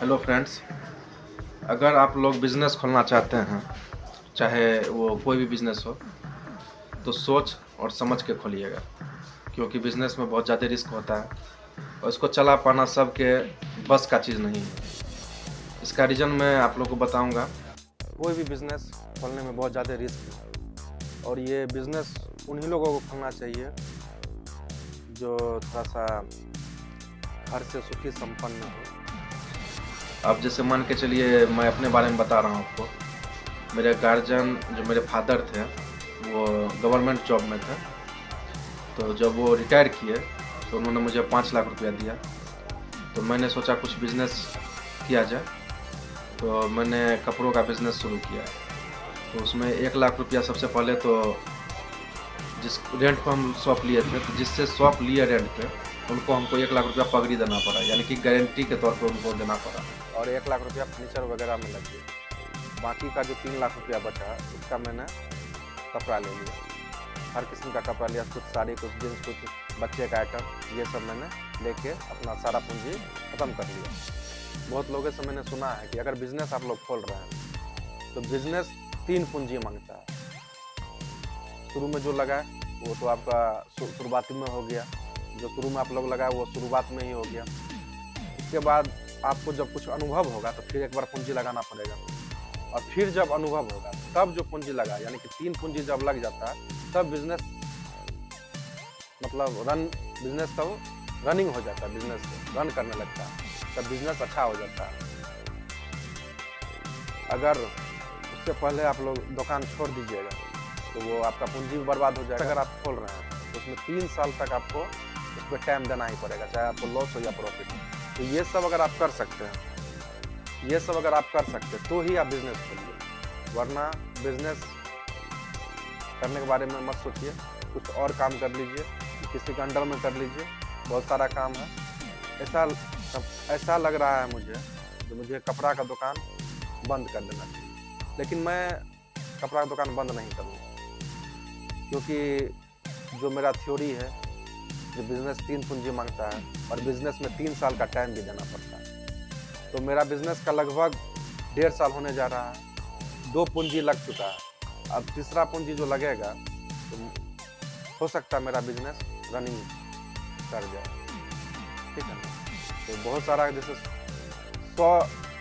Hello friends, अगर आप लोग बिज़नेस खोलना चाहते हैं, चाहे वो कोई भी बिज़नेस हो, तो सोच और समझ के खोलिएगा, क्योंकि बिज़नेस में बहुत ज़्यादा रिस्क होता है और इसको चला पाना सबके बस का चीज़ नहीं है। इसका रीज़न मैं आप लोग को बताऊंगा। कोई भी बिज़नेस खोलने में बहुत ज़्यादा रिस्क है और ये बिज़नेस उन्हीं लोगों को खोलना चाहिए जो थोड़ा सा घर से सुखी संपन्न हो। अब जैसे मान के चलिए, मैं अपने बारे में बता रहा हूँ आपको। मेरे गार्जियन जो मेरे फादर थे वो गवर्नमेंट जॉब में थे, तो जब वो रिटायर किए तो उन्होंने मुझे 5 लाख रुपया दिया। तो मैंने सोचा कुछ बिज़नेस किया जाए, तो मैंने कपड़ों का बिज़नेस शुरू किया। तो उसमें 1 लाख रुपया सबसे पहले तो जिस रेंट पर हम शॉप लिए थे, तो जिससे शॉप लिए रेंट पे उनको हमको 1 लाख रुपया पगड़ी देना पड़ा, यानी कि गारंटी के तौर पर उनको देना पड़ा, और 1 लाख रुपया फर्नीचर वगैरह में लग गया। बाकी का जो 3 लाख रुपया बचा उसका मैंने कपड़ा ले लिया, हर किस्म का कपड़ा लिया, कुछ साड़ी, कुछ जींस, कुछ बच्चे का आइटम, ये सब मैंने लेके अपना सारा पूंजी ख़त्म कर लिया। बहुत लोगों से मैंने सुना है कि अगर बिज़नेस आप लोग खोल रहे हैं तो बिज़नेस 3 पूंजी मांगता है। शुरू में जो लगा वो तो आपका शुरुआती में हो गया, जो शुरू में आप लोग लगाए वो शुरुआत में ही हो गया। इसके बाद आपको जब कुछ अनुभव होगा तो फिर एक बार पूंजी लगाना पड़ेगा, और फिर जब अनुभव होगा तब जो पूंजी लगा, यानी कि 3 पूंजी जब लग जाता है तब बिजनेस मतलब बिजनेस तब रनिंग हो जाता है, बिजनेस रन करने लगता है, तब बिजनेस अच्छा हो जाता है। अगर उससे पहले आप लोग दुकान छोड़ दीजिएगा तो वो आपका पूंजी भी बर्बाद हो जाएगा। अगर आप खोल रहे हैं तो उसमें 3 साल तक आपको उस पर टाइम देना ही पड़ेगा, चाहे आपको लॉस हो या प्रॉफिट। तो ये सब अगर आप कर सकते हैं, तो ही आप बिजनेस खोलिए, वरना बिजनेस करने के बारे में मत सोचिए। कुछ और काम कर लीजिए, किसी के अंडर में कर लीजिए, बहुत सारा काम है। ऐसा लग रहा है मुझे कपड़ा का दुकान बंद कर देना चाहिए, लेकिन मैं कपड़ा का दुकान बंद नहीं करूँगा, क्योंकि जो मेरा थ्योरी है, जो बिज़नेस 3 पूंजी मांगता है और बिज़नेस में 3 साल का टाइम भी देना पड़ता है। तो मेरा बिज़नेस का लगभग 1.5 साल होने जा रहा है, 2 पूंजी लग चुका है, अब तीसरा पूंजी जो लगेगा तो हो सकता है मेरा बिज़नेस रनिंग कर जाए, ठीक है ना। तो बहुत सारा, जैसे 100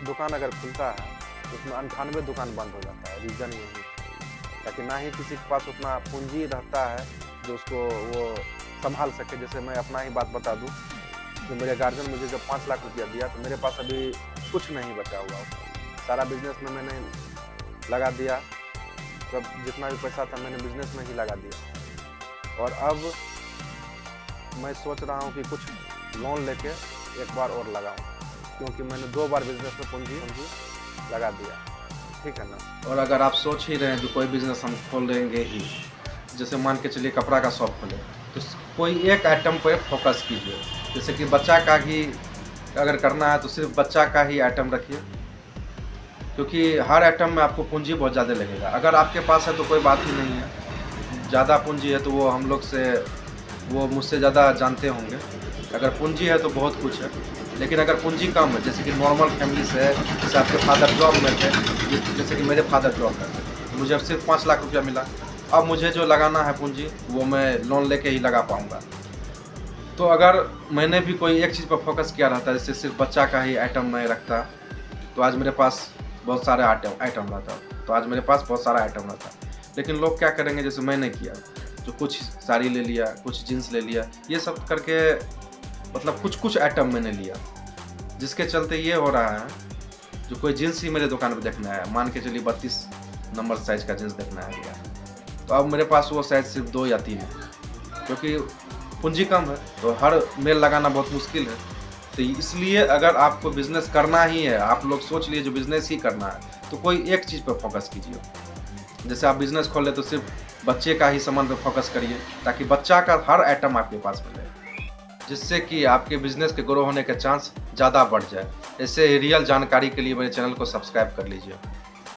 दुकान अगर खुलता है तो उसमें 98 दुकान बंद हो जाता है। रीज़न यही है, ताकि ना ही किसी के पास उतना पूंजी रहता है जो उसको वो संभाल सके। जैसे मैं अपना ही बात बता दूं, तो मेरे गार्जियन मुझे जब 5 लाख रुपया दिया तो मेरे पास अभी कुछ नहीं बचा हुआ, सारा बिजनेस में मैंने लगा दिया, सब जितना भी पैसा था मैंने बिजनेस में ही लगा दिया। और अब मैं सोच रहा हूँ कि कुछ लोन लेके एक बार और लगाऊँ, क्योंकि मैंने 2 बार बिजनेस में पूंजी लगा दिया, ठीक है ना। और अगर आप सोच ही रहे हैं कि कोई बिज़नेस हम खोल लेंगे ही, जैसे मान के चलिए कपड़ा का शॉप खोले, तो कोई एक आइटम पर फोकस कीजिए। जैसे कि बच्चा का ही अगर करना है तो सिर्फ बच्चा का ही आइटम रखिए, क्योंकि हर आइटम में आपको पूंजी बहुत ज़्यादा लगेगा। अगर आपके पास है तो कोई बात ही नहीं है, ज़्यादा पूंजी है तो वो मुझसे ज़्यादा जानते होंगे। अगर पूंजी है तो बहुत कुछ है, लेकिन अगर पूंजी कम है, जैसे कि नॉर्मल फैमिली से है, जैसे आपके फादर जॉब में थे, जैसे कि मेरे फादर जॉब करते थे, मुझे अब सिर्फ 5 लाख रुपया मिला। अब मुझे जो लगाना है पूंजी वो मैं लोन लेके ही लगा पाऊँगा। तो अगर मैंने भी कोई एक चीज़ पर फोकस किया रहता, जैसे सिर्फ बच्चा का ही आइटम मैं रखता, तो आज मेरे पास बहुत सारे आइटम रहता। लेकिन लोग क्या करेंगे, जैसे मैंने किया, जो कुछ साड़ी ले लिया, कुछ जीन्स ले लिया, ये सब करके मतलब कुछ आइटम मैंने लिया, जिसके चलते ये हो रहा है, जो कोई जीन्स ही मेरे दुकान पर देखना है, मान के चलिए 32 नंबर साइज़ का जीन्स देखना है, तो अब मेरे पास वो साइज़ सिर्फ 2 या 3 है, क्योंकि पूंजी कम है, तो हर मेल लगाना बहुत मुश्किल है। तो इसलिए अगर आपको बिज़नेस करना ही है, आप लोग सोच लिए जो बिज़नेस ही करना है, तो कोई एक चीज़ पर फोकस कीजिए। जैसे आप बिज़नेस खोले तो सिर्फ बच्चे का ही सामान पर फोकस करिए, ताकि बच्चा का हर आइटम आपके पास मिले, जिससे कि आपके बिज़नेस के ग्रो होने के चांस ज़्यादा बढ़ जाए। ऐसे रियल जानकारी के लिए मेरे चैनल को सब्सक्राइब कर लीजिए।